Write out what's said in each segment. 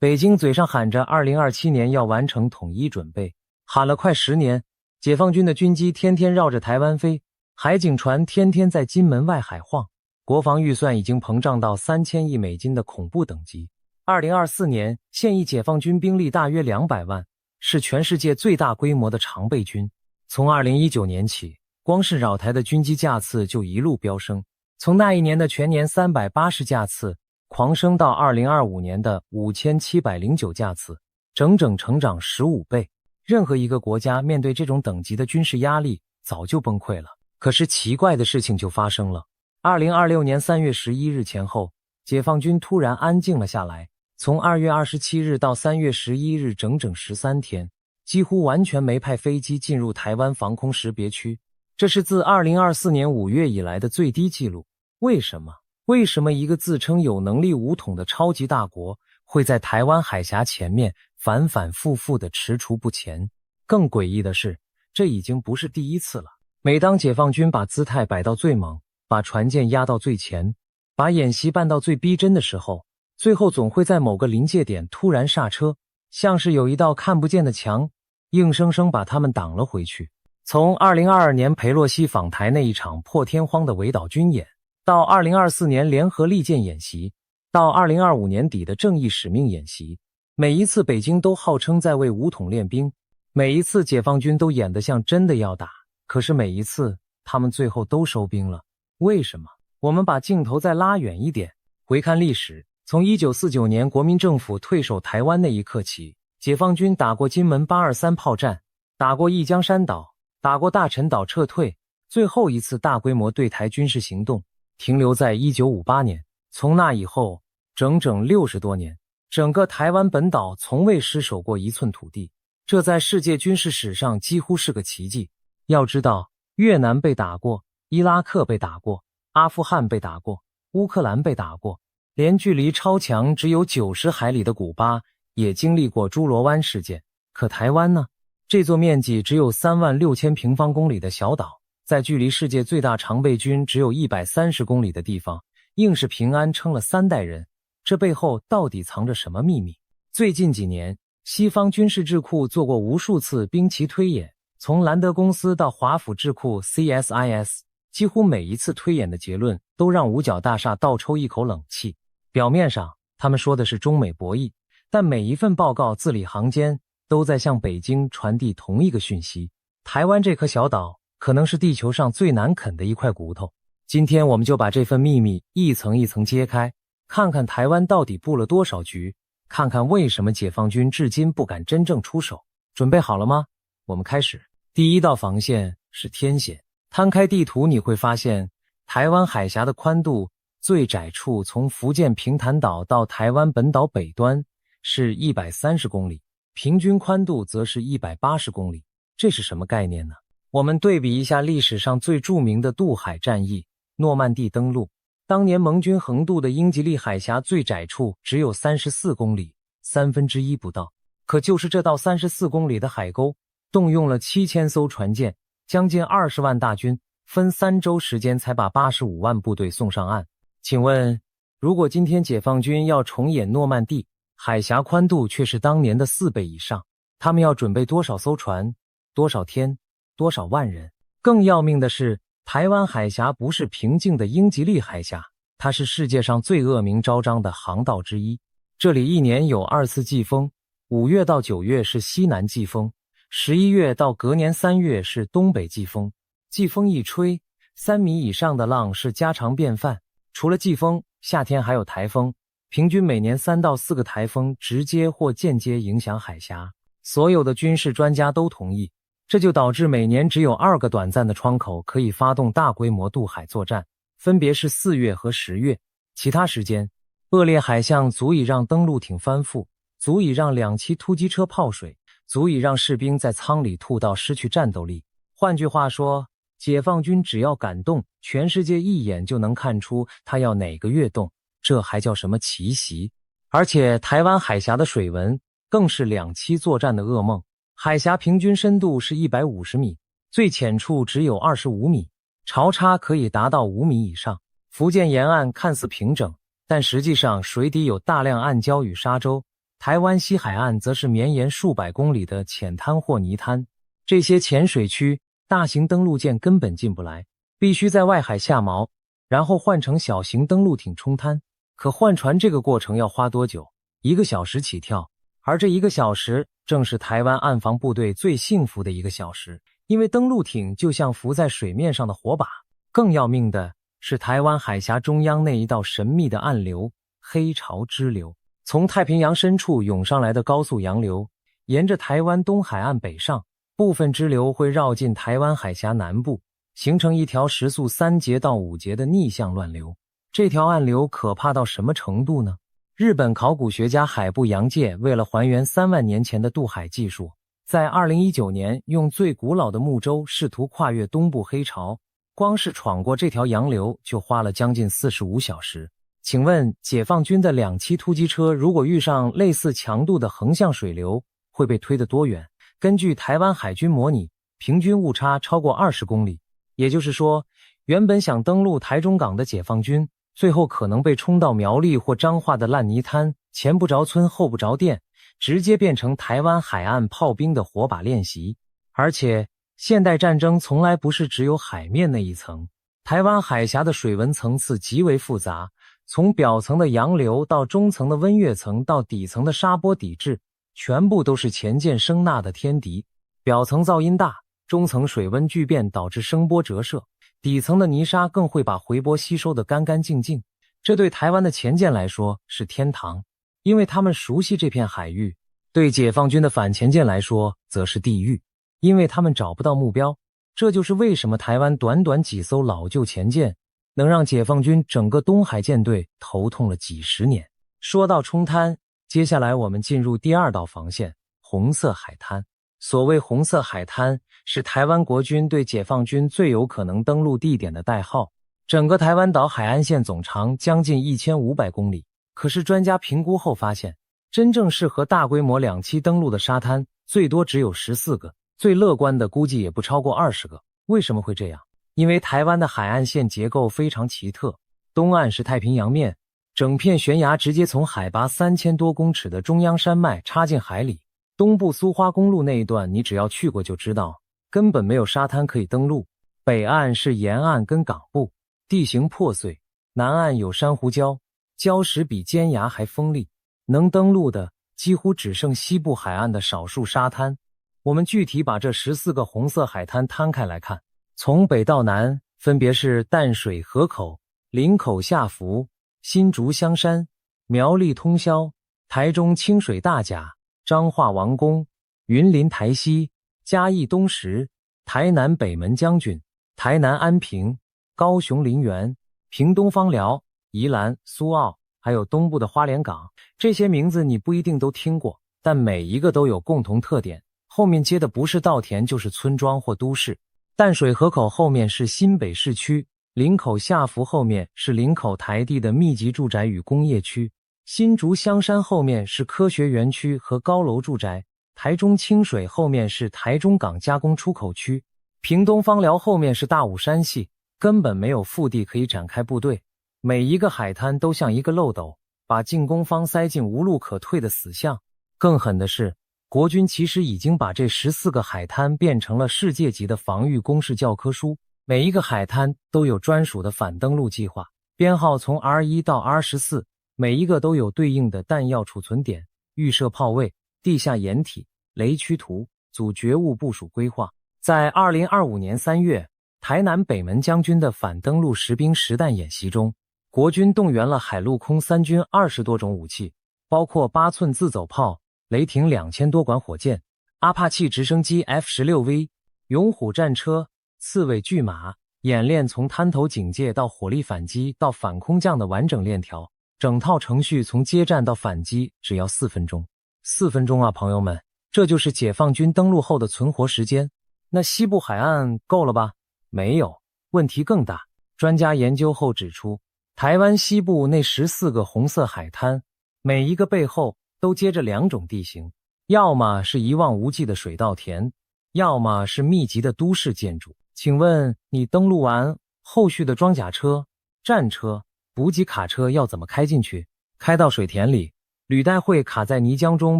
北京嘴上喊着2027年要完成統一準備，喊了快10年，解放軍的軍機天天繞着台灣飛，海警船天天在金門外海晃，國防預算已經膨脹到3000億美金的恐怖等級。2024年，現役解放軍兵力大約200万，是全世界最大規模的常備軍。從2019年起，光是擾台的軍機架次就一路飆升，從那一年的全年380架次，狂升到2025年的5709架次，整整成長15倍。任何一個國家面对這種等級的軍事壓力，早就崩潰了。可是奇怪的事情就發生了。2026年3月11日前後，解放軍突然安靜了下來，從2月27日到3月11日整整13天，幾乎完全沒派飛機進入台灣防空識別區。這是自2024年5月以來的最低紀錄。為什麼？為什麼一個自稱有能力武統的超級大國會在台灣海峽前面反反复复地踟蹰不前？更詭異的是，這已經不是第一次了。每當解放軍把姿態擺到最猛，把船艦壓到最前，把演習辦到最逼真的時候，最後總會在某個臨界點突然剎車，像是有一道看不見的牆，硬生生把他們擋了回去。從2022年裴洛西訪台那一場破天荒的圍島軍演，到2024年聯合利劍演習，到2025年底的正義使命演習，每一次北京都號稱在為武統練兵，每一次解放軍都演得像真的要打，可是每一次他們最後都收兵了。為什麼？我們把鏡頭再拉遠一點，回看歷史，從1949年國民政府退守台灣那一刻起，解放軍打過金門823炮戰，打過一江山島，打過大陳島撤退，最後一次大規模對台軍事行動停留在1958年。從那以後整整60多年，整個台灣本島從未失守過一寸土地，這在世界軍事史上幾乎是個奇蹟。要知道，越南被打過，伊拉克被打過，阿富汗被打過，烏克蘭被打過，連距離超強只有90海里的古巴也經歷過豬螺灣事件。可台灣呢？這座面積只有36000平方公里的小島，在距離世界最大常備軍只有130公里的地方，硬是平安撐了3代人。這背後到底藏着什麼秘密？最近幾年，西方軍事智庫做過無數次兵棋推演，從蘭德公司到華府智庫 CSIS， 幾乎每一次推演的結論都讓五角大廈倒抽一口冷氣。表面上他們說的是中美博弈，但每一份報告字裡行間都在向北京傳遞同一個訊息：台灣這顆小島可能是地球上最難啃的一塊骨頭。今天我們就把這份秘密一層一層揭開，看看台灣到底布了多少局，看看為什麼解放軍至今不敢真正出手。準備好了嗎？我們開始。第一道防線是天險。攤開地圖你會發現，台灣海峽的寬度最窄處從福建平潭島到台灣本島北端是130公里，平均寬度則是180公里。這是什麼概念呢？我們對比一下歷史上最著名的渡海戰役——諾曼底登陸。當年盟軍橫渡的英吉利海峽最窄處只有34公里，1/3不到。可就是這道34公里的海溝，動用了7000艘船艦，將近20萬大軍，分3周時間才把85萬部隊送上岸。請問，如果今天解放軍要重演諾曼底，海峽寬度卻是當年的4倍以上，他們要準備多少艘船，多少天，多少萬人？更要命的是，台灣海峽不是平靜的英吉利海峽，它是世界上最惡名昭彰的航道之一。這裡一年有2次季風，5月到9月是西南季風，11月到隔年3月是東北季風。季風一吹，3米以上的浪是家常便飯。除了季風，夏天還有台風，平均每年3到4個台風直接或間接影響海峽。所有的軍事專家都同意，這就導致每年只有2個短暫的窗口可以發動大規模渡海作戰，分別是4月和10月。其他時間，惡劣海象足以讓登陸艇翻覆，足以讓2棲突擊車泡水，足以讓士兵在艙裡吐到失去戰鬥力。換句話說，解放軍只要敢動，全世界一眼就能看出他要哪個月動，這還叫什麼奇襲？而且台灣海峽的水文更是2棲作戰的噩夢。海峽平均深度是150米，最淺處只有25米，潮差可以達到5米以上。福建沿岸看似平整，但實際上水底有大量暗礁與沙洲，台灣西海岸則是綿延數百公里的淺灘或泥灘，這些淺水區大型登陸艦根本進不來，必須在外海下錨，然後換成小型登陸艇衝灘。可換船這個過程要花多久？1個小時起跳，而這1個小時正是台灣岸防部隊最幸福的1個小時，因為登陸艇就像浮在水面上的火把。更要命的是台灣海峽中央那一道神秘的暗流——黑潮支流。從太平洋深處湧上來的高速洋流，沿着台灣東海岸北上，部分支流會繞進台灣海峽南部，形成一條時速3節到5節的逆向亂流。這條暗流可怕到什麼程度呢？日本考古學家海部洋介為了還原3萬年前的渡海技術，在2019年用最古老的木舟試圖跨越東部黑潮，光是闖過這條洋流就花了將近45小時。請問解放軍的2棲突擊車如果遇上類似強度的橫向水流，會被推得多遠？根據台灣海軍模擬，平均誤差超過20公里。也就是說，原本想登陸台中港的解放軍，最後可能被衝到苗栗或彰化的爛泥灘，前不着村後不着店，直接變成台灣海岸炮兵的火把練習。而且現代戰爭從來不是只有海面那一層，台灣海峽的水文層次極為複雜，從表層的洋流到中層的溫躍層到底層的沙波抵制，全部都是前艦聲納的天敵。表層噪音大，中層水溫巨變導致聲波折射，底層的泥沙更會把回波吸收得乾乾淨淨。這對台灣的前艦來說是天堂，因為他們熟悉這片海域；對解放軍的反前艦來說則是地獄，因為他們找不到目標。這就是為什麼台灣短短幾艘老舊前艦能讓解放軍整個東海艦隊頭痛了幾十年。說到衝灘，接下來我們進入第2道防線——紅色海灘。所謂紅色海灘，是台灣國軍對解放軍最有可能登陸地點的代號。整個台灣島海岸線總長將近1500公里，可是專家評估後發現，真正適合大規模2棲登陸的沙灘最多只有14個，最樂觀的估計也不超過20個。為什麼會這樣？因為台灣的海岸線結構非常奇特，東岸是太平洋面，整片懸崖直接從海拔3000多公尺的中央山脈插進海裡。東部蘇花公路那一段你只要去過就知道，根本沒有沙灘可以登陸。北岸是沿岸跟港部，地形破碎，南岸有珊瑚礁，礁石比尖崖還鋒利，能登陸的幾乎只剩西部海岸的少數沙灘。我們具体把這14個紅色海灘攤開來看，從北到南分別是淡水河口、林口下福、新竹香山、苗栗通霄、台中清水大甲、彰化王功、雲林台西、嘉義東石、台南北門將軍、台南安平、高雄林園、屏東枋寮、宜蘭蘇澳，還有東部的花蓮港。這些名字你不一定都聽過，但每一個都有共同特點，後面接的不是稻田就是村莊或都市。淡水河口後面是新北市區，林口下福後面是林口台地的密集住宅與工業區，新竹香山後面是科學園區和高樓住宅，台中清水後面是台中港加工出口區，屏東枋寮後面是大武山系，根本沒有腹地可以展開部隊。每一個海灘都像一個漏斗，把進攻方塞進無路可退的死巷。更狠的是，國軍其實已經把這14個海灘變成了世界級的防禦工事教科書，每一個海灘都有專屬的反登陸計劃，編號從 R1 到 R14， 每一個都有對應的彈藥儲存點、預設炮位、地下掩體、雷區圖、組覺悟部署規劃。在2025年3月，台南北門將軍的反登陸實兵實彈演習中，國軍動員了海陸空三軍20多種武器，包括8寸自走炮、雷霆2000多管火箭、阿帕契直升機 F-16V、勇虎戰車、刺蝟巨馬，演練從灘頭警戒到火力反擊到反空降的完整鏈條，整套程序從接戰到反擊只要4分鐘。4分鐘啊，朋友們，這就是解放軍登陸後的存活時間。那西部海岸夠了吧？沒有，問題更大。專家研究後指出，台灣西部那14個紅色海灘，每一個背後都接着2種地形，要麼是一望無際的水稻田，要麼是密集的都市建築。請問你登陸完後續的裝甲車、戰車、補給卡車要怎麼開進去？開到水田裡，履帶會卡在泥漿中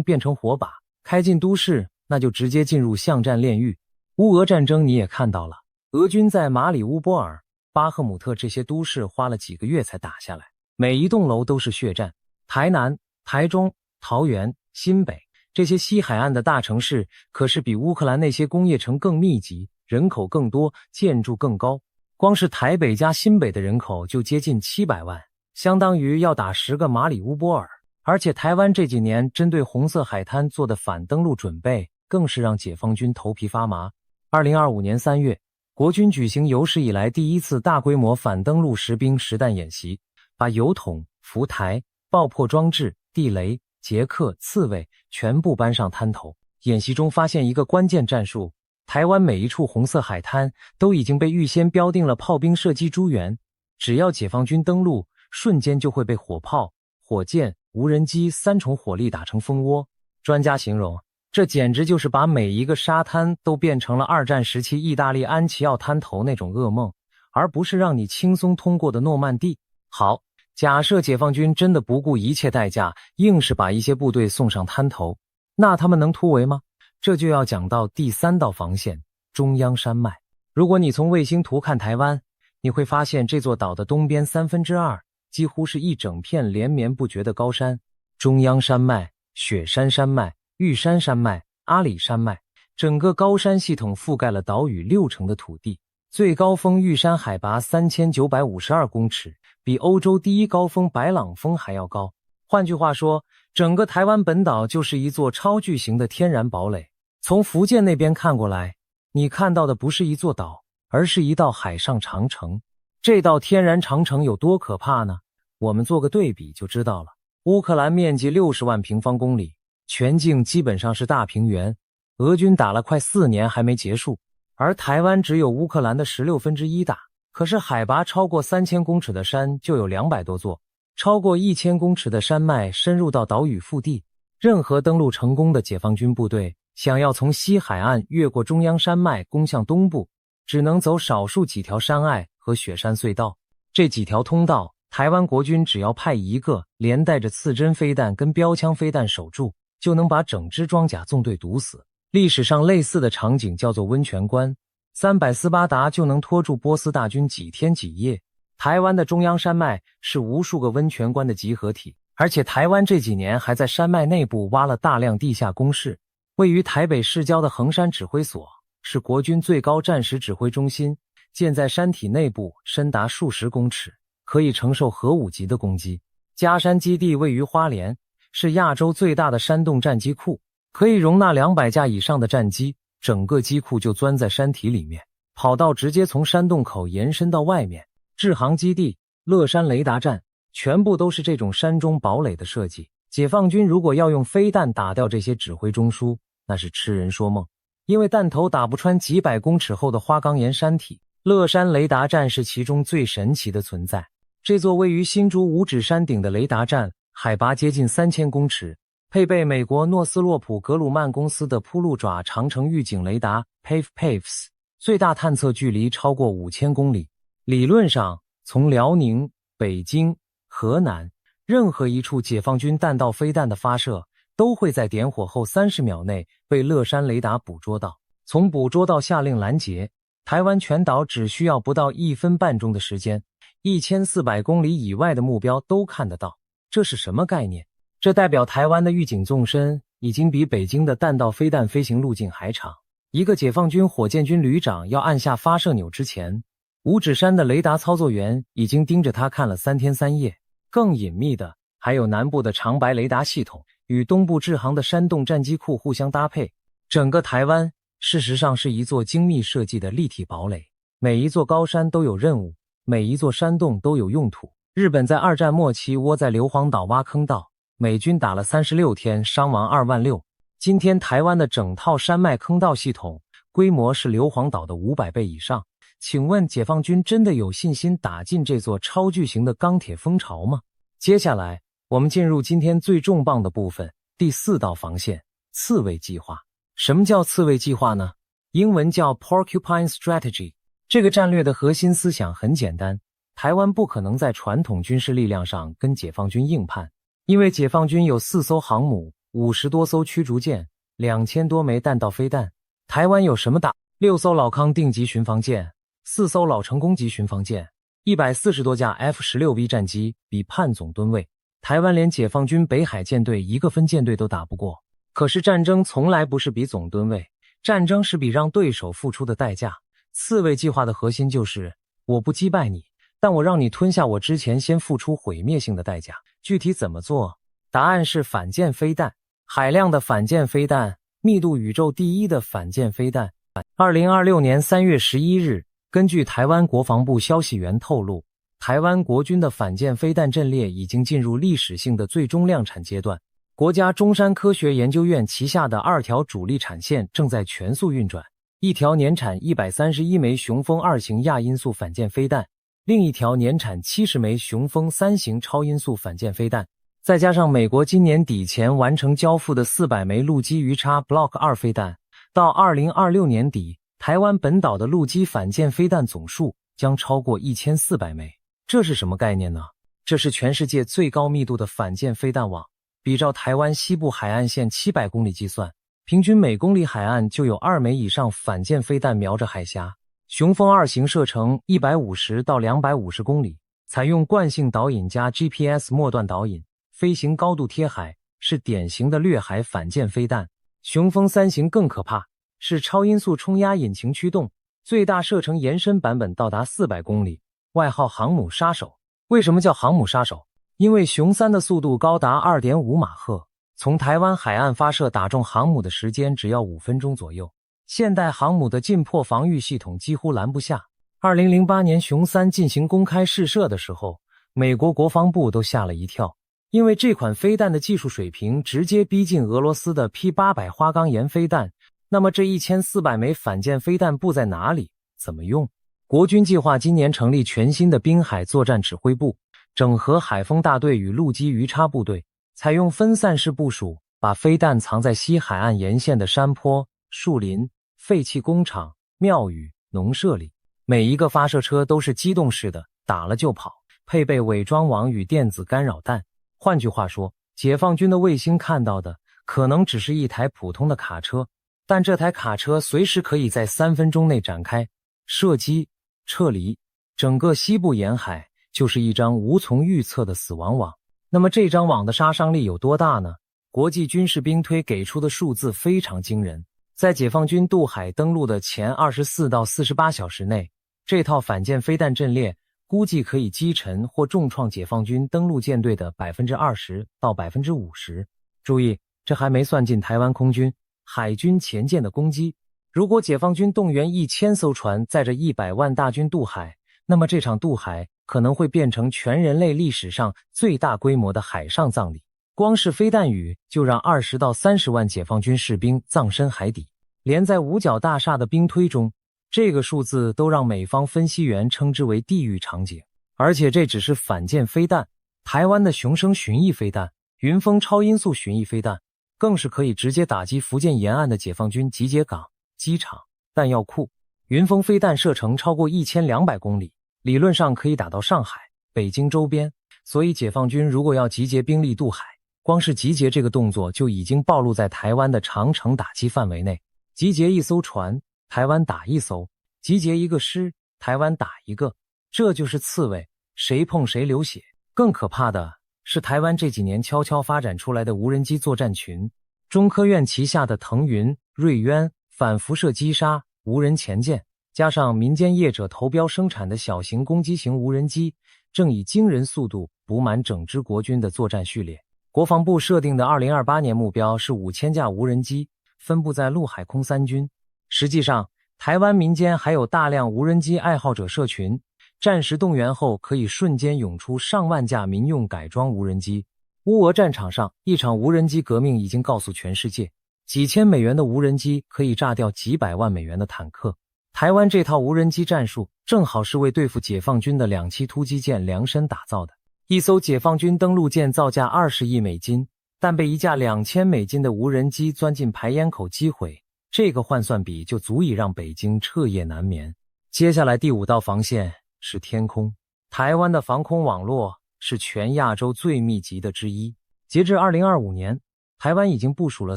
變成火把，開進都市，那就直接進入巷戰煉獄。烏俄戰爭你也看到了，俄軍在馬里烏波爾、巴赫姆特這些都市花了幾個月才打下來，每一棟樓都是血戰。台南、台中、桃園、新北這些西海岸的大城市可是比烏克蘭那些工業城更密集，人口更多，建築更高。光是台北加新北的人口就接近700萬，相當於要打10個馬里烏波爾。而且台灣這幾年針對紅色海灘做的反登陸準備，更是讓解放軍頭皮發麻。2025年3月，國軍舉行有史以來第一次大規模反登陸實兵實彈演習，把油桶、浮台、爆破裝置、地雷、捷克、刺蝟全部搬上灘頭。演習中發現一個關鍵戰術，台灣每一處紅色海灘都已經被預先標定了炮兵射擊諸元，只要解放軍登陸，瞬間就會被火炮、火箭、無人機3重火力打成蜂窩。專家形容，這簡直就是把每一個沙灘都變成了2戰時期意大利安奇奧灘頭那種噩夢，而不是讓你輕鬆通過的諾曼第。好，假設解放軍真的不顧一切代價，硬是把一些部隊送上灘頭，那他們能突圍嗎？這就要講到第3道防線——中央山脈。如果你從衛星圖看台灣，你會發現這座島的東邊2/3幾乎是一整片連綿不絕的高山，中央山脈、雪山山脈、玉山山脈、阿里山脈，整個高山系統覆蓋了島嶼60%的土地。最高峰玉山海拔3952公尺，比歐洲第一高峰白朗峰還要高。換句話說，整個台灣本島就是一座超巨型的天然堡壘。從福建那邊看過來，你看到的不是一座島，而是一道海上長城。這道天然長城有多可怕呢？我們做個對比就知道了。烏克蘭面積60萬平方公里，全境基本上是大平原，俄軍打了快4年還沒結束，而台灣只有烏克蘭的1/16大，可是海拔超過3000公尺的山就有200多座，超過1000公尺的山脈深入到島嶼腹地。任何登陸成功的解放軍部隊想要從西海岸越過中央山脈攻向東部，只能走少數幾條山隘和雪山隧道。這幾條通道，台灣國軍只要派1個連帶着刺針飛彈跟標槍飛彈守住，就能把整支裝甲縱隊毒死。歷史上類似的場景叫做溫泉關，300斯巴達就能拖住波斯大軍幾天幾夜。台灣的中央山脈是無數個溫泉關的集合體，而且台灣這幾年還在山脈內部挖了大量地下工事。位於台北市郊的橫山指揮所是國軍最高戰時指揮中心，建在山體內部，深達數十公尺，可以承受核武級的攻擊。佳山基地位於花蓮，是亞洲最大的山洞戰機庫，可以容納200架以上的戰機，整個機庫就鑽在山體裡面，跑道直接從山洞口延伸到外面。制航基地、樂山雷達站，全部都是這種山中堡壘的設計。解放軍如果要用飛彈打掉這些指揮中樞，那是痴人說夢，因為彈頭打不穿幾百公尺厚的花崗岩山體。樂山雷達站是其中最神奇的存在。這座位於新竹五指山頂的雷達站，海拔接近3000公尺，配備美國諾斯洛普格魯曼公司的鋪路爪長程預警雷達 PAVE-PAVES， 最大探測距離超過5000公里。理論上，從遼寧、北京、河南任何一處解放軍彈道飛彈的發射，都會在點火後30秒內被樂山雷達捕捉到。從捕捉到下令攔截，台灣全島只需要不到1分半鐘的時間，1400公里以外的目標都看得到。這是什麼概念？這代表台灣的預警縱深已經比北京的彈道飛彈飛行路徑還長。一個解放軍火箭軍旅長要按下發射鈕之前，五指山的雷達操作員已經盯着他看了3天3夜。更隱秘的還有南部的長白雷達系統與東部制航的山洞戰機庫互相搭配。整個台灣事實上是一座精密設計的立體堡壘，每一座高山都有任務，每一座山洞都有用途。日本在2戰末期窩在硫磺島挖坑道，美軍打了36天，傷亡26000。今天台灣的整套山脈坑道系統規模是硫磺島的500倍以上。請問解放軍真的有信心打進這座超巨型的鋼鐵蜂巢嗎？接下來我們進入今天最重磅的部分，第4道防線，刺蝟計劃。什麼叫刺蝟計劃呢？英文叫 Porcupine Strategy。這個戰略的核心思想很簡單，台灣不可能在傳統軍事力量上跟解放軍硬判，因為解放軍有4艘航母、50多艘驅逐艦、2000多枚彈道飛彈。台灣有什麼打？6艘老康定級巡防艦、4艘老成攻擊巡防艦、140多架 F-16B 戰機，比判總噸位，台灣連解放軍北海艦隊一個分艦隊都打不過。可是戰爭從來不是比總噸位，戰爭是比讓對手付出的代價。刺蝟計劃的核心就是，我不擊敗你，但我讓你吞下我之前先付出毀滅性的代價。具體怎麼做？答案是反艦飛彈，海量的反艦飛彈，密度宇宙第一的反艦飛彈。2026年3月11日，根據台灣國防部消息源透露，台灣國軍的反艦飛彈陣列已經進入歷史性的最終量產階段。國家中山科學研究院旗下的2條主力產線正在全速運轉，一條年產131枚雄風2型亞音速反艦飛彈，另一條年產70枚雄風3型超音速反艦飛彈，再加上美國今年底前完成交付的400枚陸基魚叉 Block 2飛彈，到2026年底，台灣本島的陸基反艦飛彈總數將超過1400枚。這是什麼概念呢？這是全世界最高密度的反艦飛彈網。比照台灣西部海岸線700公里計算，平均每公里海岸就有2枚以上反艦飛彈瞄着海峽。雄風2型射程150到250公里，採用慣性導引加 GPS 末段導引，飛行高度貼海，是典型的掠海反艦飛彈。雄風3型更可怕，是超音速衝壓引擎驅動，最大射程延伸版本到達400公里，外號航母殺手。為什麼叫航母殺手？因為雄3的速度高達 2.5 馬赫，從台灣海岸發射打中航母的時間只要5分鐘左右。現代航母的近迫防禦系統幾乎攔不下。2008年雄3進行公開試射的時候，美國國防部都嚇了一跳，因為這款飛彈的技術水平直接逼近俄羅斯的 P-800 花崗岩飛彈。那麼這1400枚反艦飛彈布在哪裡？怎麼用？國軍計劃今年成立全新的濱海作戰指揮部，整合海鋒大隊與陸基魚叉部隊，採用分散式部署，把飛彈藏在西海岸沿線的山坡、樹林、廢棄工廠、廟宇、農舍裡。每一個發射車都是機動式的，打了就跑，配備偽裝網與電子干擾彈。換句話說，解放軍的衛星看到的可能只是一台普通的卡車，但這台卡車隨時可以在3分鐘內展開射擊、撤離。整個西部沿海就是一張無從預測的死亡網。那麼這張網的殺傷力有多大呢？國際軍事兵推給出的數字非常驚人。在解放軍渡海登陸的前24到48小時內，這套反艦飛彈陣列估計可以擊沉或重創解放軍登陸艦隊的 20% 到 50%。注意，這還沒算進台灣空軍、海軍潛艦的攻擊。如果解放軍動員1000艘船載着100萬大軍渡海，那麼這場渡海可能會變成全人類歷史上最大規模的海上葬禮。光是飛彈雨就讓20到30萬解放軍士兵葬身海底。連在五角大廈的兵推中，這個數字都讓美方分析員稱之為地獄場景。而且這只是反艦飛彈，台灣的雄升巡弋飛彈、雲峰超音速巡弋飛彈更是可以直接打擊福建沿岸的解放軍集結港、機場、彈藥庫。雲峰飛彈射程超過1200公里，理論上可以打到上海、北京周邊。所以解放軍如果要集結兵力渡海，光是集結這個動作就已經暴露在台灣的長程打擊範圍內。集結一艘船，台灣打一艘；集結一個師，台灣打一個。這就是刺蝟，誰碰誰流血。更可怕的是台灣這幾年悄悄發展出來的無人機作戰群，中科院旗下的騰雲、瑞淵、反輻射擊殺、無人潛艦，加上民間業者投標生產的小型攻擊型無人機，正以驚人速度補滿整支國軍的作戰序列。國防部設定的2028年目標是5000架無人機，分布在陸海空三軍。實際上，台灣民間還有大量無人機愛好者社群，戰時動員後可以瞬間湧出上萬架民用改裝無人機。烏俄戰場上，一場無人機革命已經告訴全世界，幾千美元的無人機可以炸掉幾百萬美元的坦克。台灣這套無人機戰術正好是為對付解放軍的2棲突擊艦量身打造的。一艘解放軍登陸艦造價20億美金，但被一架2000美金的無人機鑽進排煙口擊毀，這個換算比就足以讓北京徹夜難眠。接下來第5道防線是天空。台灣的防空網絡是全亞洲最密集的之一，截至2025年，台灣已經部署了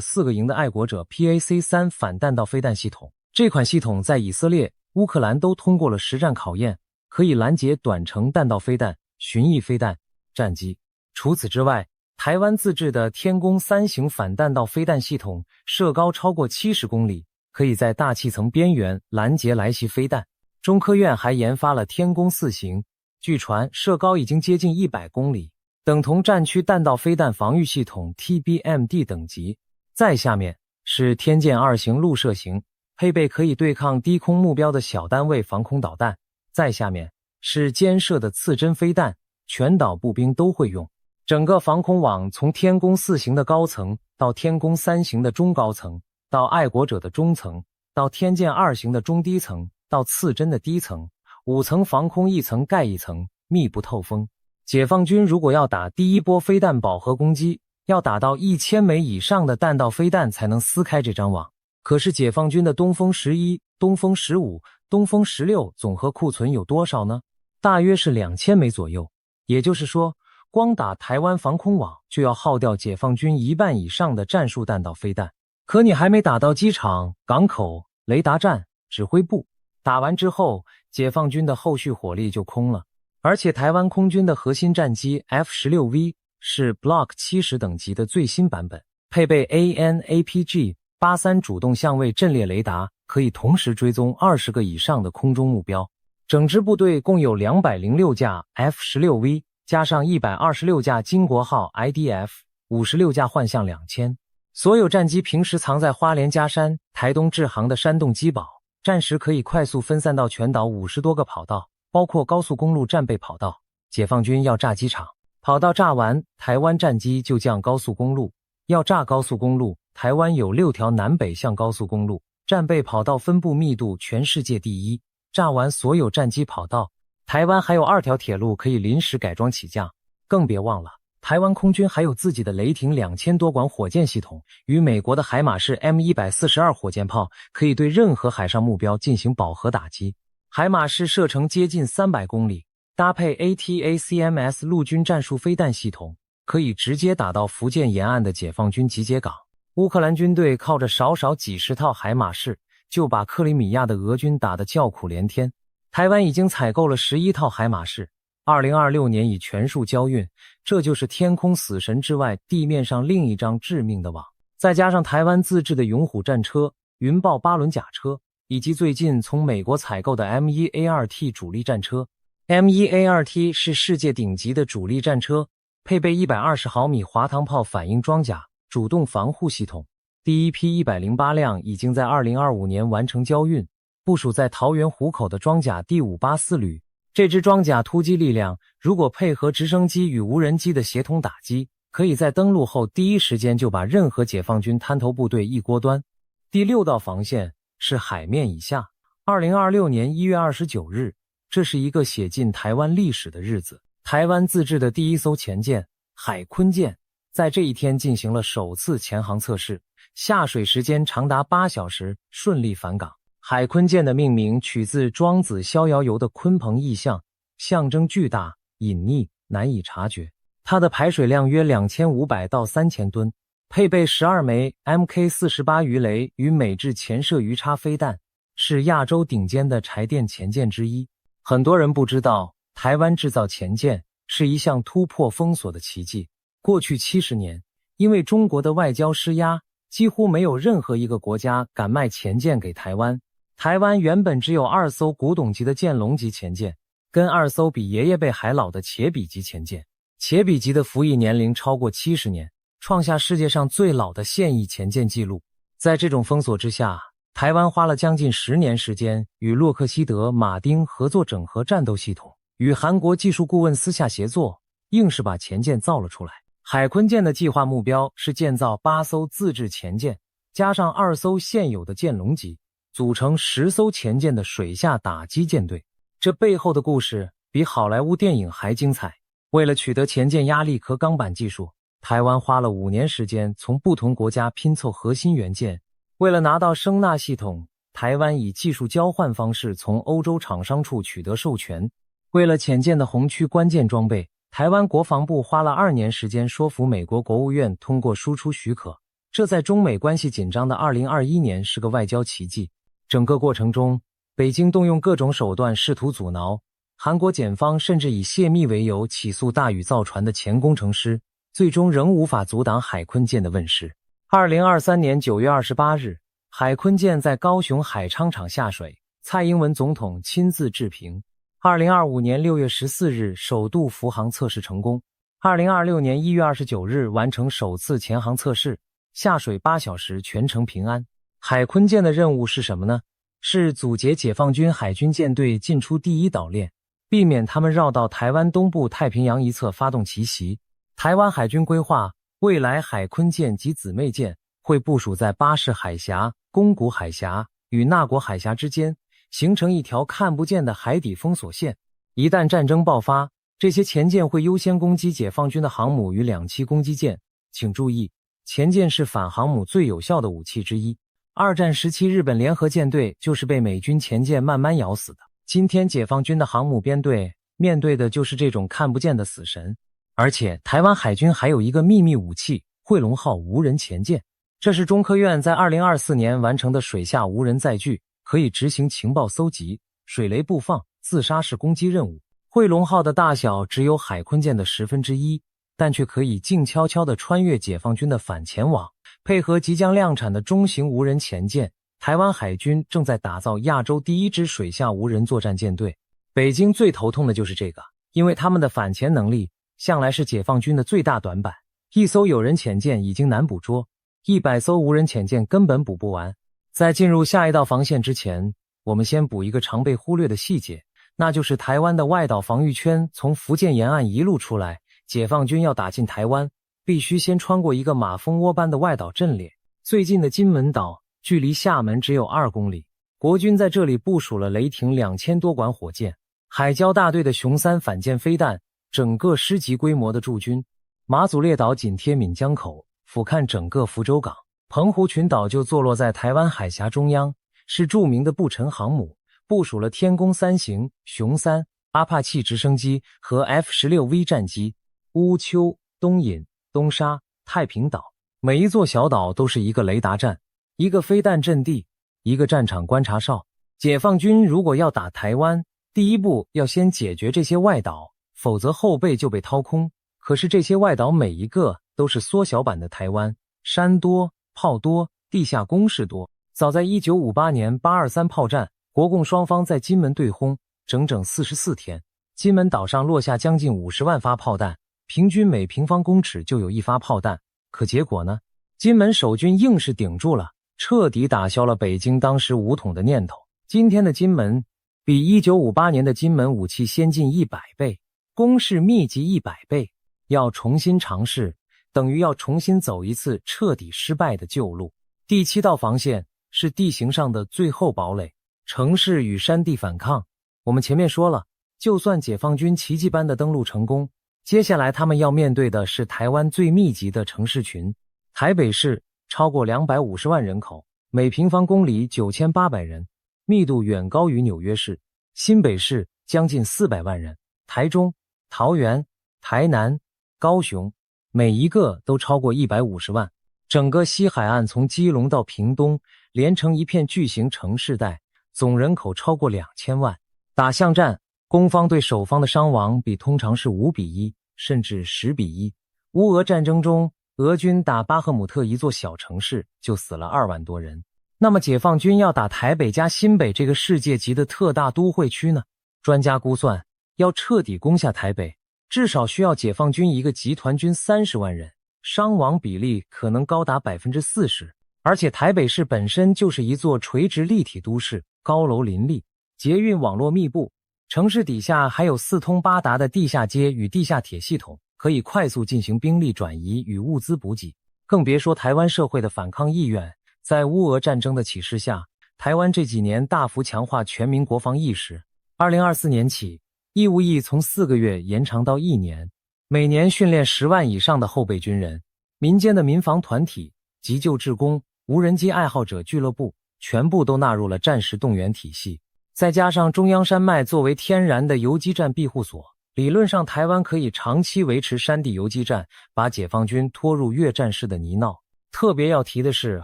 4個營的愛國者 PAC-3 反彈道飛彈系統。這款系統在以色列、烏克蘭都通過了實戰考驗，可以攔截短程彈道飛彈、巡弋飛彈、戰機。除此之外，台灣自制的天宮3型反彈道飛彈系統射高超過70公里，可以在大氣層邊緣攔截來襲飛彈。中科院還研發了天宮4型，據傳射高已經接近100公里，等同戰區彈道飛彈防禦系統 TBMD 等級。再下面是天劍2型陸射型，配備可以對抗低空目標的小單位防空導彈。再下面是肩射的刺針飛彈，全島步兵都會用。整個防空網從天宮4型的高層到天宮3型的中高層，到愛國者的中層，到天劍2型的中低層，到刺針的低層，5層防空一層蓋一層，密不透風。解放軍如果要打第一波飛彈飽和攻擊，要打到1000枚以上的彈道飛彈才能撕開這張網。可是解放軍的東風11、東風15、東風16總和庫存有多少呢？大約是2000枚左右。也就是說，光打台灣防空網就要耗掉解放軍1半以上的戰術彈道飛彈。可你還沒打到機場、港口、雷達站、指揮部，打完之後，解放軍的後續火力就空了。而且台灣空軍的核心戰機 F-16V 是 Block 70等級的最新版本，配備 AN/APG-83 主動相位陣列雷達，可以同時追蹤20個以上的空中目標。整支部隊共有206架 F-16V， 加上126架經國號 IDF， 56架幻象2000。所有戰機平時藏在花蓮佳山、台東志航的山洞機堡，戰時可以快速分散到全島50多個跑道，包括高速公路戰備跑道。解放軍要炸機場，跑道炸完，台灣戰機就降高速公路；要炸高速公路，台灣有6條南北向高速公路，戰備跑道分布密度全世界第一。炸完所有戰機跑道，台灣還有2條鐵路可以臨時改裝起降。更別忘了，台灣空軍還有自己的雷霆2000多管火箭系統，與美國的海馬式 M142火箭炮，可以對任何海上目標進行飽和打擊。海馬式射程接近300公里，搭配 ATACMS 陸軍戰術飛彈系統，可以直接打到福建沿岸的解放軍集結港。烏克蘭軍隊靠着少幾十套海馬式，就把克里米亞的俄軍打得叫苦連天。台灣已經採購了11套海馬式，2026年已全數交運，這就是天空死神之外地面上另一張致命的網。再加上台灣自制的勇虎戰車、雲豹8輪甲車，以及最近從美國採購的 M1A2T 主力戰車。M1A2T 是世界頂級的主力戰車，配備120毫米滑膛炮反應裝甲、主動防護系統。第一批108輛已經在2025年完成交運，部署在桃園湖口的裝甲第584旅。這支裝甲突擊力量，如果配合直升機與無人機的協同打擊，可以在登陸後第一時間就把任何解放軍灘頭部隊一鍋端。第6道防線是海面以下。2026年1月29日，這是一個寫進台灣歷史的日子。台灣自制的第1艘潛艦海鯤艦，在這一天進行了首次潛航測試。下水時間長達8小時，順利返港。海鯤艦的命名取自莊子《逍遙遊》的鯤鵬意象，象徵巨大、隱匿、難以察覺。它的排水量約2500到3000噸，配備12枚 Mk48 魚雷與美制潛射魚叉飛彈，是亞洲頂尖的柴電潛艦之一。很多人不知道，台灣制造潛艦是一項突破封鎖的奇蹟。過去70年，因為中國的外交施壓，幾乎沒有任何一個國家敢賣潛艦給台灣。台灣原本只有2艘古董級的劍龍級潛艦，跟2艘比爺爺輩還老的茄比級潛艦。茄比級的服役年齡超過70年，創下世界上最老的現役潛艦記錄。在這種封鎖之下，台灣花了將近10年時間，與洛克希德馬丁合作整合戰鬥系統，與韓國技術顧問私下協作，硬是把潛艦造了出來。海鯤艦的計劃目標是建造8艘自制潛艦，加上2艘現有的劍龍級，組成10艘潛艦的水下打擊艦隊。這背後的故事比好萊塢電影還精彩。為了取得潛艦壓力殼鋼板技術，台灣花了5年時間從不同國家拼湊核心元件。為了拿到聲納系統，台灣以技術交換方式從歐洲廠商處取得授權。為了潛艦的紅區關鍵裝備，台灣國防部花了2年時間說服美國國務院通過輸出許可，這在中美關係緊張的2021年是個外交奇蹟。整個過程中，北京動用各種手段試圖阻撓，韓國檢方甚至以洩密為由起訴大宇造船的前工程師，最終仍無法阻擋海鯤艦的問世。2023年9月28日，海鯤艦在高雄海昌場下水，蔡英文總統親自置評。2025年6月14日首度浮航測試成功。2026年1月29日完成首次潛航測試，下水8小時全程平安。海鯤艦的任務是什麼呢？是阻截解放軍海軍艦隊進出第一島鏈，避免他們繞到台灣東部太平洋一側發動奇襲。台灣海軍規劃，未來海鯤艦及姊妹艦會部署在巴士海峽、宮古海峽與那國海峽之間，形成一條看不見的海底封鎖線。一旦戰爭爆發，這些前艦會優先攻擊解放軍的航母與兩棲攻擊艦。請注意，前艦是反航母最有效的武器之一。二戰時期日本聯合艦隊就是被美軍前艦慢慢咬死的。今天解放軍的航母編隊面對的就是這種看不見的死神。而且台灣海軍還有一個秘密武器——惠龍號無人潛艦，這是中科院在2024年完成的水下無人載具，可以執行情報搜集、水雷布放、自殺式攻擊任務。惠龍號的大小只有海鯤艦的1/10，但卻可以靜悄悄地穿越解放軍的反潛網，配合即將量產的中型無人潛艦，台灣海軍正在打造亞洲第一支水下無人作戰艦隊。北京最頭痛的就是這個，因為他們的反潛能力向來是解放軍的最大短板。一艘有人潛艦已經難捕捉，100艘無人潛艦根本捕不完。在進入下一道防線之前，我們先補一個常被忽略的細節，那就是台灣的外島防禦圈從福建沿岸一路出來，解放軍要打進台灣，必須先穿過一個馬蜂窩般的外島陣列。最近的金門島距離廈門只有2公里，國軍在這裡部署了雷霆2000多管火箭，海礁大隊的雄3反艦飛彈，整個師級規模的駐軍。馬祖列島緊貼閩江口，俯瞰整個福州港。澎湖群島就坐落在台灣海峽中央，是著名的步晨航母，部署了天弓3型、雄3、阿帕契直升機和 F-16V 戰機。烏丘、東引、東沙、太平島，每一座小島都是一個雷達站，一個飛彈陣地，一個戰場觀察哨。解放軍如果要打台灣，第一步要先解決這些外島，否則後背就被掏空。可是這些外島每一個都是縮小版的台灣，山多、炮多、地下工事多。早在1958年823炮戰，國共雙方在金門對轟，整整44天，金門島上落下將近50萬發炮彈，平均每平方公尺就有1發炮彈。可結果呢？金門守軍硬是頂住了，徹底打消了北京當時武統的念頭。今天的金門比1958年的金門武器先進100倍，工事密集100倍。要重新嘗試，等於要重新走一次徹底失敗的舊路。第7道防線是地形上的最後堡壘，城市與山地反抗。我們前面說了，就算解放軍奇蹟般的登陸成功，接下來他們要面對的是台灣最密集的城市群。台北市超過250萬人口，每平方公里9800人，密度遠高於紐約市。新北市將近400萬人，台中、桃園、台南、高雄，每一個都超過150萬。整個西海岸從基隆到屏東，連成一片巨型城市帶，總人口超過2000萬。打巷戰，攻方對守方的傷亡比通常是5:1，甚至10:1。烏俄戰爭中，俄軍打巴赫姆特一座小城市就死了2萬多人。那麼解放軍要打台北加新北這個世界級的特大都會區呢？專家估算，要徹底攻下台北，至少需要解放軍一個集團軍30萬人，傷亡比例可能高達40%。而且台北市本身就是一座垂直立體都市，高樓林立，捷運網絡密布，城市底下還有4通8達的地下街與地下鐵系統，可以快速進行兵力轉移與物資補給。更別說台灣社會的反抗意願。在烏俄戰爭的啟示下，台灣這幾年大幅強化全民國防意識。2024年起，義務役從4個月延長到1年，每年訓練10萬以上的後備軍人。民間的民防團體、急救志工、無人機愛好者俱樂部全部都納入了戰時動員體系。再加上中央山脈作為天然的游擊戰庇護所，理論上台灣可以長期維持山地游擊戰，把解放軍拖入越戰式的泥淖。特別要提的是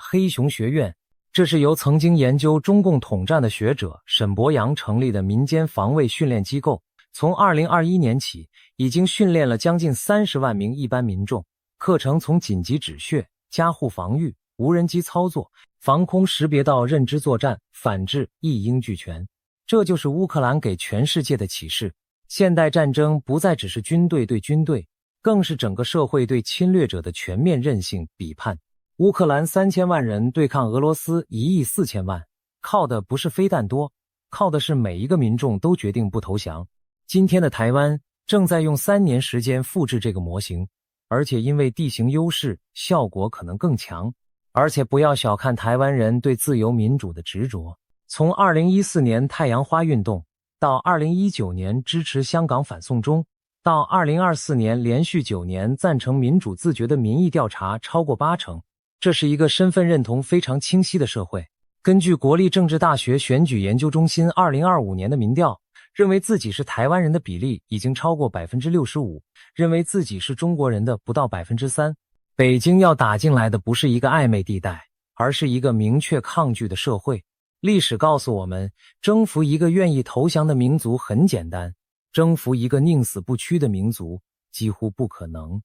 黑熊學院，這是由曾經研究中共統戰的學者沈伯洋成立的民間防衛訓練機構，從2021年起已經訓練了將近30萬名一般民眾，課程從緊急止血、加護防禦、無人機操作、防空識別到認知作戰、反制一應俱全。這就是烏克蘭給全世界的啟示，現代戰爭不再只是軍隊對軍隊，更是整個社會對侵略者的全面韌性比判。烏克蘭3000萬人對抗俄羅斯1億4千萬，靠的不是飛彈多，靠的是每一個民眾都決定不投降。今天的台灣正在用3年時間複製這個模型，而且因為地形優勢，效果可能更強。而且不要小看台灣人對自由民主的執着，從2014年太陽花運動，到2019年支持香港反送中，到2024年連續9年贊成民主自決的民意調查超過80%。這是一個身份認同非常清晰的社會。根據國立政治大學選舉研究中心2025年的民調，認為自己是台灣人的比例已經超過 65%， 認為自己是中國人的不到 3%。北京要打進來的不是一個曖昧地帶，而是一個明確抗拒的社會。歷史告訴我們，征服一個願意投降的民族很簡單，征服一個寧死不屈的民族幾乎不可能。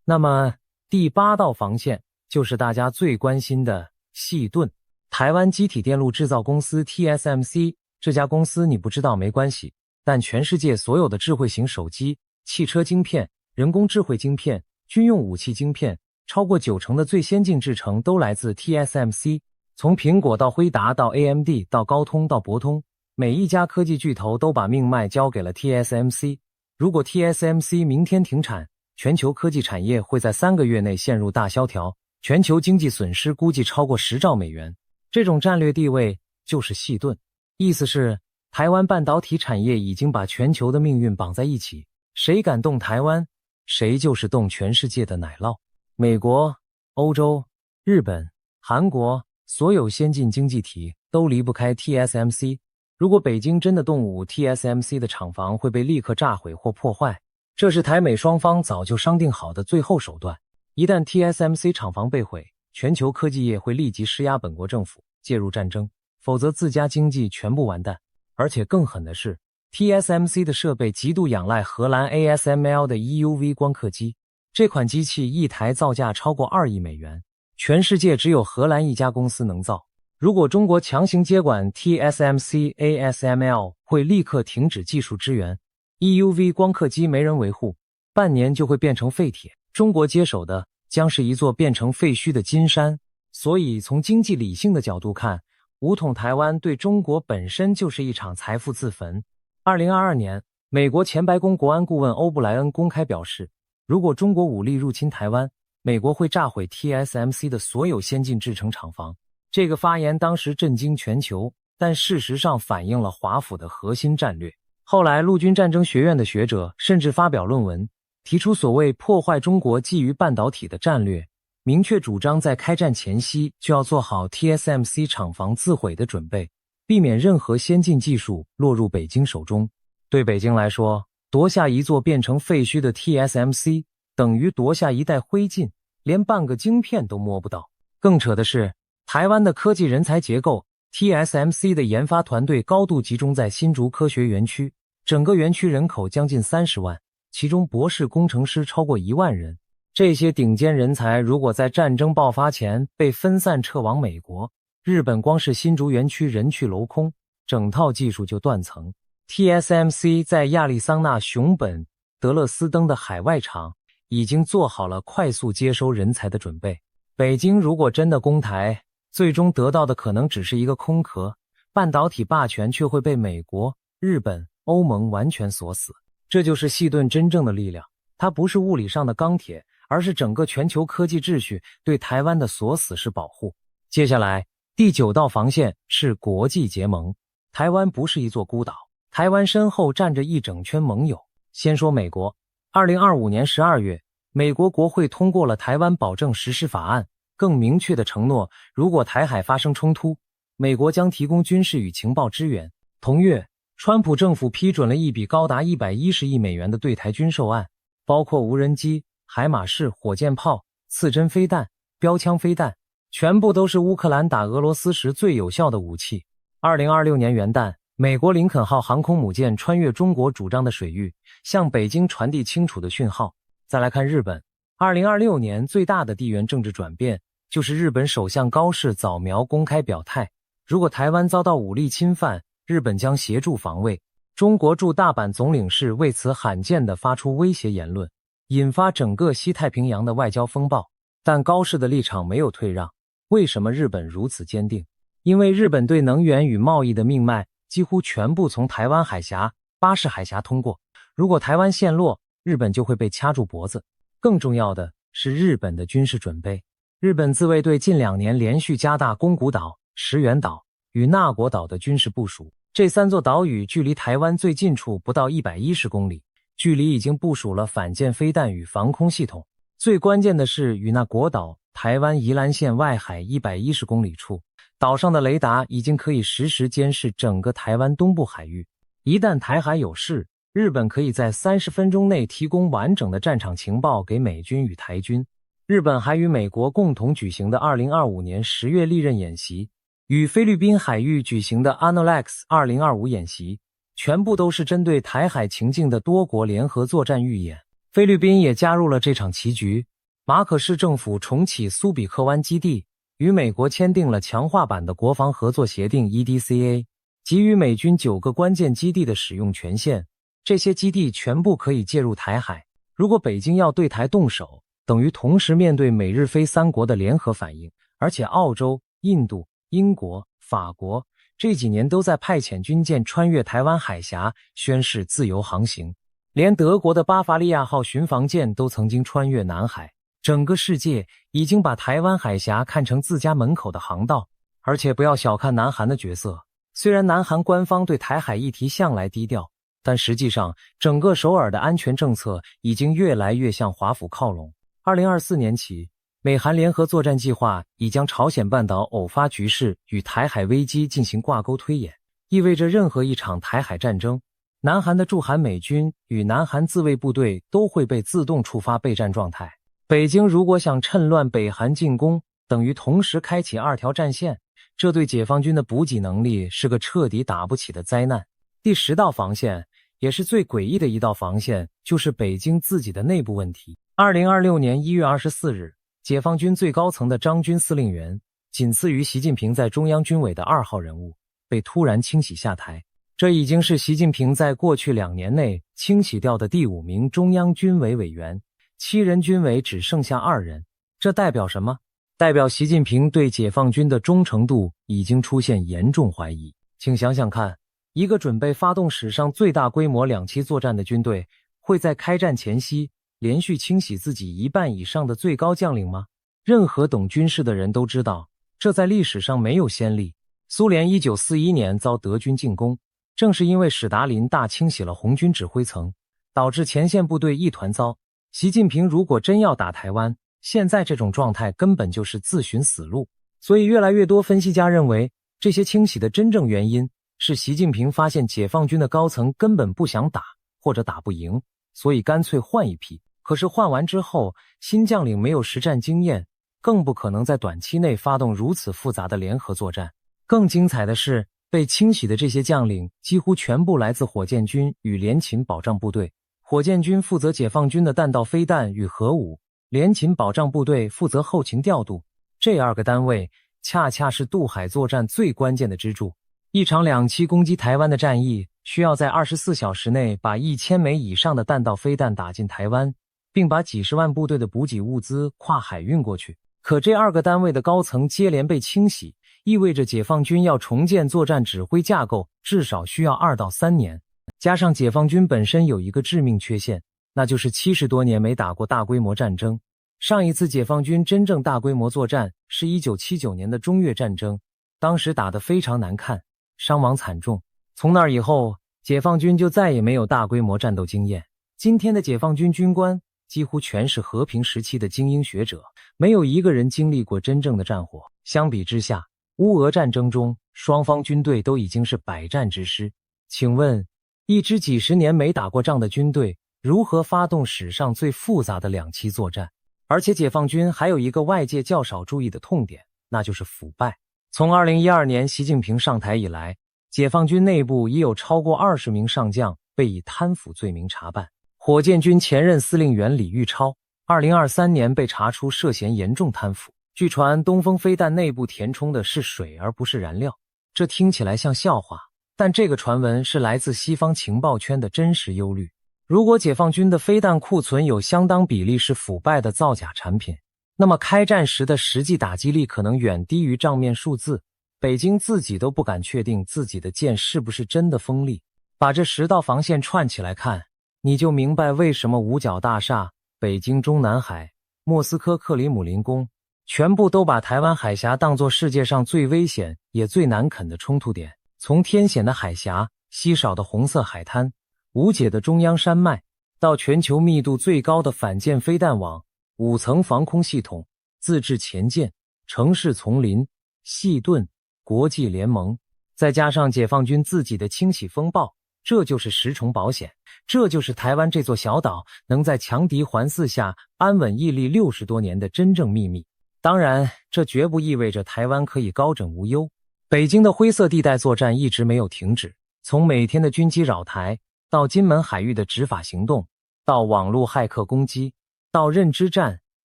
那麼第8道防線就是大家最關心的矽盾。台灣基體電路製造公司 TSMC 這家公司你不知道沒關係，但全世界所有的智慧型手機、汽車晶片、人工智慧晶片、軍用武器晶片，超過90%的最先進製程都來自 TSMC。 從蘋果到輝達到 AMD 到高通到博通，每一家科技巨頭都把命脈交給了 TSMC。 如果 TSMC 明天停產，全球科技產業會在3個月內陷入大蕭條，全球經濟損失估計超過10兆美元。這種戰略地位就是矽盾，意思是台灣半導體產業已經把全球的命運綁在一起，誰敢動台灣，誰就是動全世界的奶酪。美國、歐洲、日本、韓國，所有先進經濟體都離不開 TSMC。 如果北京真的動武， TSMC 的廠房會被立刻炸毀或破壞，這是台美雙方早就商定好的最後手段。一旦 TSMC 廠房被毀，全球科技業會立即施壓本國政府介入戰爭，否則自家經濟全部完蛋。而且更狠的是， TSMC 的設備極度仰賴荷蘭 ASML 的 EUV 光刻機，這款機器一台造價超過2億美元，全世界只有荷蘭一家公司能造。如果中國強行接管 TSMC ASML， 會立刻停止技術支援。EUV 光刻機沒人維護，半年就會變成廢鐵，中國接手的將是一座變成廢墟的金山。所以從經濟理性的角度看，武統台灣對中國本身就是一場財富自焚。2022年，美國前白宮國安顧問歐布萊恩公開表示，如果中國武力入侵台灣，美國會炸毀 TSMC 的所有先進製程廠房。這個發言當時震驚全球，但事實上反映了華府的核心戰略。後來陸軍戰爭學院的學者甚至發表論文，提出所謂破壞中國基於半導體的戰略，明確主張在開戰前夕就要做好 TSMC 廠房自毀的準備，避免任何先進技術落入北京手中。對北京來說，奪下一座變成廢墟的 TSMC， 等於奪下一袋灰燼，連半個晶片都摸不到。更扯的是，台灣的科技人才結構， TSMC 的研發團隊高度集中在新竹科學園區，整個園區人口將近30萬，其中博士工程師超過1萬人。這些頂尖人才如果在戰爭爆發前被分散撤往美國、日本，光是新竹園區人去樓空，整套技術就斷層。TSMC 在亞利桑那熊本、德勒斯登的海外廠已經做好了快速接收人才的準備。北京如果真的攻台，最終得到的可能只是一個空殼，半導體霸權卻會被美國、日本、歐盟完全鎖死。這就是矽盾真正的力量，它不是物理上的鋼鐵，而是整個全球科技秩序對台灣的鎖死式保護。接下來，第9道防線是國際結盟。台灣不是一座孤島，台灣身後站着一整圈盟友。先說美國，2025年12月，美國國會通過了《台灣保證實施法案》，更明確地承諾，如果台海發生衝突，美國將提供軍事與情報支援。同月，川普政府批准了一筆高達110億美元的對台軍售案，包括無人機、海馬式火箭炮、刺針飛彈、標槍飛彈，全部都是烏克蘭打俄羅斯時最有效的武器。2026年元旦，美國林肯號航空母艦穿越中国主张的水域，向北京傳遞清楚的讯號。再来看日本，2026年最大的地缘政治轉變，就是日本首相高市早苗公開表態，如果台灣遭到武力侵犯，日本將協助防衛。中國駐大阪總領事為此罕見地發出威脅言論，引發整個西太平洋的外交風暴。但高市的立場沒有退讓。為什麼日本如此堅定？因為日本對能源與貿易的命脈幾乎全部從台灣海峽、巴士海峽通過，如果台灣陷落，日本就會被掐住脖子。更重要的是日本的軍事準備。日本自衛隊近2年連續加大宮古島、石垣島與納國島的軍事部署，這3座島嶼距離台灣最近處不到110公里，距離已經部署了反艦飛彈與防空系統。最關鍵的是，與納國島台灣宜蘭縣外海110公里處，島上的雷達已經可以實時監視整個台灣東部海域。一旦台海有事，日本可以在30分鐘內提供完整的戰場情報給美軍與台軍。日本還與美國共同舉行的2025年10月歷任演習，與菲律賓海域舉行的 ANOLEX 2025演習，全部都是針對台海情境的多國聯合作戰預演。菲律賓也加入了這場棋局。馬可仕政府重啟蘇比克灣基地，與美國簽訂了強化版的國防合作協定 EDCA， 給予美軍9個關鍵基地的使用權限。這些基地全部可以介入台海。如果北京要對台動手，等於同時面對美日菲3國的聯合反應，而且澳洲、印度、英國、法國這幾年都在派遣軍艦穿越台灣海峽，宣示自由航行。連德國的巴伐利亞號巡防艦都曾經穿越南海。整個世界已經把台灣海峽看成自家門口的航道。而且不要小看南韓的角色，雖然南韓官方對台海議題向來低調，但實際上整個首爾的安全政策已經越來越向華府靠攏。2024年起，美韓聯合作戰計劃已將朝鮮半島偶發局勢與台海危機進行掛鈎推演，意味着任何一場台海戰爭，南韓的駐韓美軍與南韓自衛部隊都會被自動觸發備戰狀態。北京如果想趁亂北韓進攻，等於同時開啟2條戰線，這對解放軍的補給能力是個徹底打不起的災難。第10道防線，也是最詭異的一道防線，就是北京自己的內部問題。2026年1月24日，解放軍最高層的張軍司令員，僅次於習近平在中央軍委的2號人物，被突然清洗下台。這已經是習近平在過去2年內清洗掉的第5名中央軍委委員，7人軍委只剩下2人。這代表什麼？代表習近平對解放軍的忠誠度已經出現嚴重懷疑。請想想看，一個準備發動史上最大規模2棲作戰的軍隊，會在開戰前夕連續清洗自己1半以上的最高將領嗎？任何懂軍事的人都知道，這在歷史上沒有先例。蘇聯1941年遭德軍進攻，正是因為史達林大清洗了紅軍指揮層，導致前線部隊一團糟。習近平如果真要打台灣，現在這種狀態根本就是自尋死路。所以越來越多分析家認為，這些清洗的真正原因是習近平發現解放軍的高層根本不想打，或者打不贏，所以乾脆換一批。可是換完之後，新將領沒有實戰經驗，更不可能在短期內發動如此複雜的聯合作戰。更精彩的是，被清洗的這些將領幾乎全部來自火箭軍與聯勤保障部隊。火箭軍負責解放軍的彈道飛彈與核武，聯勤保障部隊負責後勤調度。這2個單位恰恰是渡海作戰最關鍵的支柱。一場2棲攻擊台灣的戰役，需要在24小時內把1000枚以上的彈道飛彈打進台灣，並把幾十萬部隊的補給物資跨海運過去。可這2個單位的高層接連被清洗，意味着解放軍要重建作戰指揮架構，至少需要2到3年。加上解放軍本身有一個致命缺陷，那就是70多年沒打過大規模戰爭。上一次解放軍真正大規模作戰是1979年的中越戰爭，當時打得非常難看，傷亡慘重。從那以後，解放軍就再也沒有大規模戰鬥經驗。今天的解放軍軍官幾乎全是和平時期的精英學者，沒有一個人經歷過真正的戰火。相比之下，烏俄戰爭中，雙方軍隊都已經是百戰之師。請問，一支幾十年沒打過仗的軍隊，如何發動史上最複雜的2期作戰？而且解放軍還有一個外界較少注意的痛點，那就是腐敗。從2012年習近平上台以來，解放軍內部已有超過20名上將被以貪腐罪名查辦。火箭軍前任司令員李玉超2023年被查出涉嫌嚴重貪腐。據傳東風飛彈內部填充的是水而不是燃料，這聽起來像笑話，但這個傳聞是來自西方情報圈的真實憂慮。如果解放軍的飛彈庫存有相當比例是腐敗的造假產品，那麼開戰時的實際打擊力可能遠低於賬面數字，北京自己都不敢確定自己的箭是不是真的鋒利。把這10道防線串起來看，你就明白為什麼五角大廈、北京中南海、莫斯科克里姆林宮全部都把台灣海峽當作世界上最危險也最難啃的衝突點。從天險的海峽、稀少的紅色海灘、無解的中央山脈，到全球密度最高的反艦飛彈網、5層防空系統、自制潛艦、城市叢林、細盾、國際聯盟，再加上解放軍自己的清洗風暴，這就是10重保險。這就是台灣這座小島能在強敵環伺下安穩屹立60多年的真正秘密。當然，這絕不意味着台灣可以高枕無憂。北京的灰色地帶作戰一直沒有停止，從每天的軍機擾台，到金門海域的執法行動，到網絡駭客攻擊，到認知戰、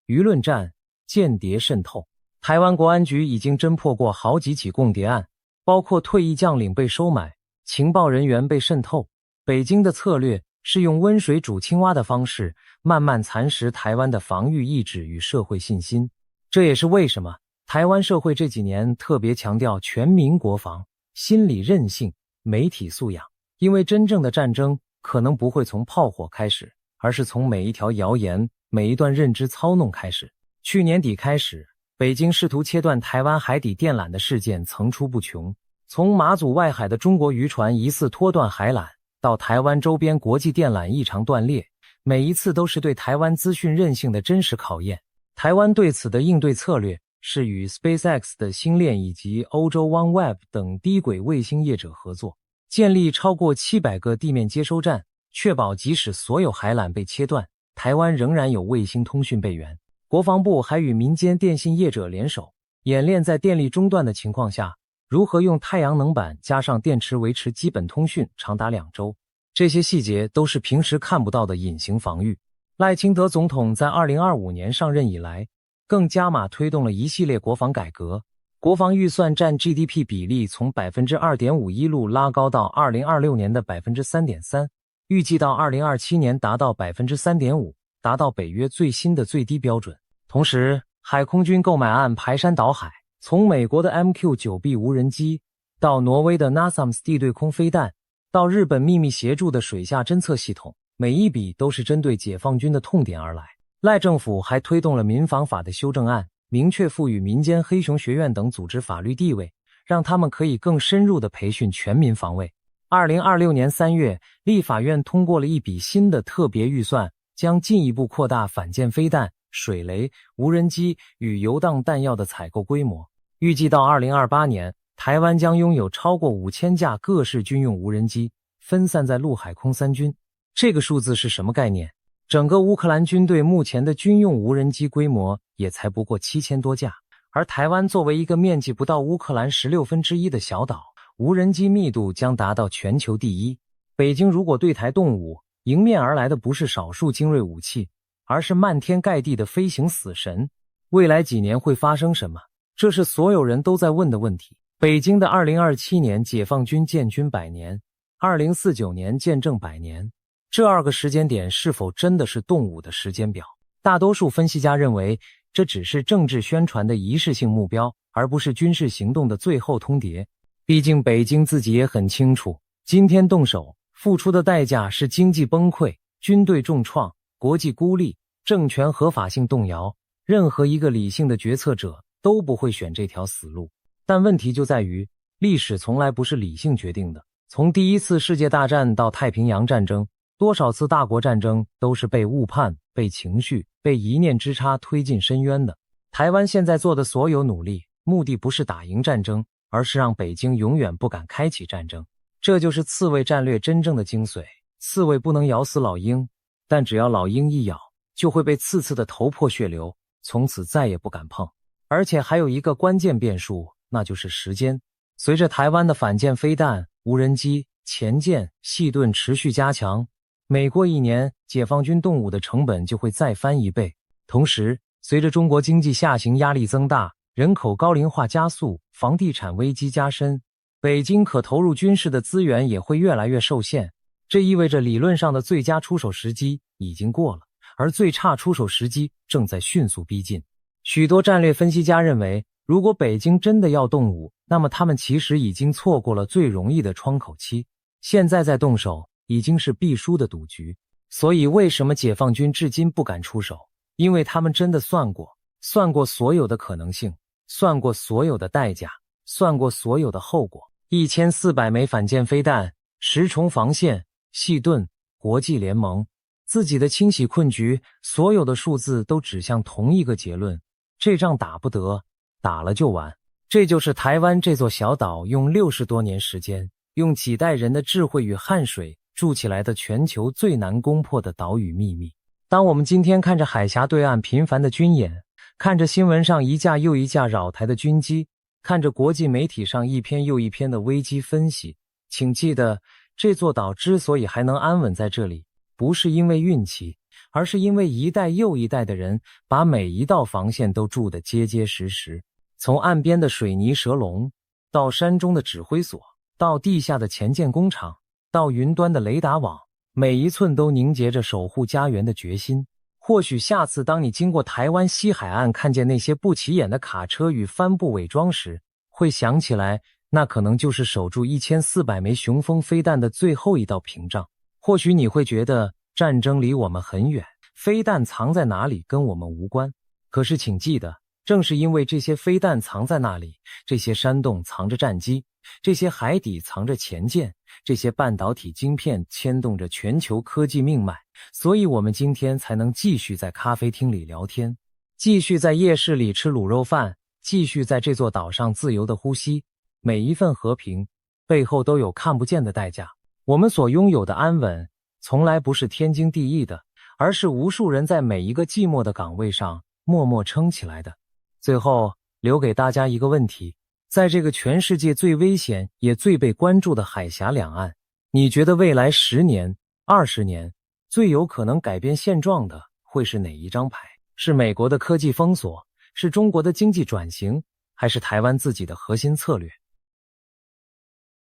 輿論戰、間諜滲透，台灣國安局已經偵破過好幾起共諜案，包括退役將領被收買、情報人員被滲透。北京的策略是用溫水煮青蛙的方式，慢慢蚕食台灣的防禦意志與社會信心。這也是為什麼台灣社會這幾年特別強調全民國防、心理韌性、媒體素養，因為真正的戰爭可能不會從炮火開始，而是從每一條謠言、每一段認知操弄開始。去年底開始，北京試圖切斷台灣海底電纜的事件層出不窮，從馬祖外海的中國漁船疑似拖斷海纜，到台灣周邊國際電纜異常斷裂，每一次都是對台灣資訊韌性的真實考驗。台灣對此的應對策略是與 SpaceX 的星鏈以及歐洲 OneWeb 等低軌衛星業者合作，建立超過700個地面接收站，確保即使所有海纜被切斷，台灣仍然有衛星通訊備援。國防部還與民間電信業者聯手，演練在電力中斷的情況下，如何用太陽能板加上電池維持基本通訊長達2周。這些細節都是平時看不到的隱形防禦。賴清德總統在2025年上任以來，更加碼推動了一系列國防改革，國防預算占 GDP 比例從 2.5% 一路拉高到2026年的 3.3%， 預計到2027年達到 3.5%， 達到北約最新的最低標準。同時，海空軍購買案排山倒海，從美國的 MQ-9B 無人機，到挪威的 NASAMS 地對空飛彈，到日本秘密協助的水下偵測系統，每一筆都是針對解放軍的痛點而來。賴政府還推動了民防法的修正案，明確賦予民間黑熊學院等組織法律地位，讓他們可以更深入地培訓全民防衛。2026年3月，立法院通過了一筆新的特別預算，將進一步擴大反艦飛彈、水雷、無人機與遊蕩彈藥的採購規模。預計到2028年，台灣將擁有超過5000架各式軍用無人機，分散在陸海空三軍。這個數字是什麼概念？整個烏克蘭軍隊目前的軍用無人機規模也才不過7000多架，而台灣作為一個面積不到烏克蘭1/16的小島，無人機密度將達到全球第一。北京如果對台動武，迎面而來的不是少數精銳武器，而是漫天蓋地的飛行死神。未來幾年會發生什麼？這是所有人都在問的問題。北京的2027年解放軍建軍100年，2049年建政100年，這2個時間點是否真的是動武的時間表？大多數分析家認為，這只是政治宣傳的儀式性目標，而不是軍事行動的最後通牒。畢竟北京自己也很清楚，今天動手，付出的代價是經濟崩潰、軍隊重創、國際孤立、政權合法性動搖。任何一個理性的決策者都不會選這條死路。但問題就在於，歷史從來不是理性決定的。從第一次世界大戰到太平洋戰爭，多少次大國戰爭都是被誤判、被情緒、被一念之差推進深淵的。台灣現在做的所有努力，目的不是打贏戰爭，而是讓北京永遠不敢開啟戰爭。這就是刺蝟戰略真正的精髓。刺蝟不能咬死老鷹，但只要老鷹一咬，就會被刺刺的頭破血流，從此再也不敢碰。而且還有一個關鍵變數，那就是時間。隨着台灣的反艦飛彈、無人機、潛艦、細盾持續加強，每過1年，解放軍動武的成本就會再翻1倍。同時，隨着中國經濟下行壓力增大，人口高齡化加速，房地產危機加深，北京可投入軍事的資源也會越來越受限。這意味着理論上的最佳出手時機已經過了，而最差出手時機正在迅速逼近。許多戰略分析家認為，如果北京真的要動武，那麼他們其實已經錯過了最容易的窗口期，現在再动手已經是必輸的賭局。所以為什麼解放軍至今不敢出手？因為他們真的算過所有的可能性，算過所有的代價，算過所有的後果。1400枚反艦飛彈，10重防線，細盾，國際聯盟，自己的清洗困局，所有的數字都指向同一個結論：這仗打不得，打了就完。這就是台灣這座小島用60多年時間，用幾代人的智慧與汗水築起來的全球最難攻破的島嶼秘密。當我們今天看着海峽對岸頻繁的軍演，看着新聞上一架又一架擾台的軍機，看着國際媒體上一篇又一篇的危機分析，請記得，這座島之所以還能安穩在這裡，不是因為運氣，而是因為一代又一代的人把每一道防線都築得結結實實。從岸邊的水泥蛇籠，到山中的指揮所，到地下的潛艦工廠，到雲端的雷達網，每一寸都凝結着守護家園的決心。或許下次當你經過台灣西海岸，看見那些不起眼的卡車與帆布偽裝時，會想起來，那可能就是守住1400枚雄風飛彈的最後一道屏障。或許你會覺得戰爭離我們很遠，飛彈藏在哪裡跟我們無關。可是請記得，正是因為這些飛彈藏在那裡，這些山洞藏着戰機，這些海底藏着潛艦，這些半導體晶片牽動着全球科技命脈，所以我們今天才能繼續在咖啡廳裡聊天，繼續在夜市裡吃滷肉飯，繼續在這座島上自由地呼吸。每一份和平背後都有看不見的代價。我們所擁有的安穩從來不是天經地義的，而是無數人在每一個寂寞的崗位上默默撐起來的。最後留給大家一個問題，在這個全世界最危險也最被關注的海峽兩岸，你覺得未來10年、20年最有可能改變現狀的會是哪一張牌？是美國的科技封鎖，是中國的經濟轉型，還是台灣自己的核心策略？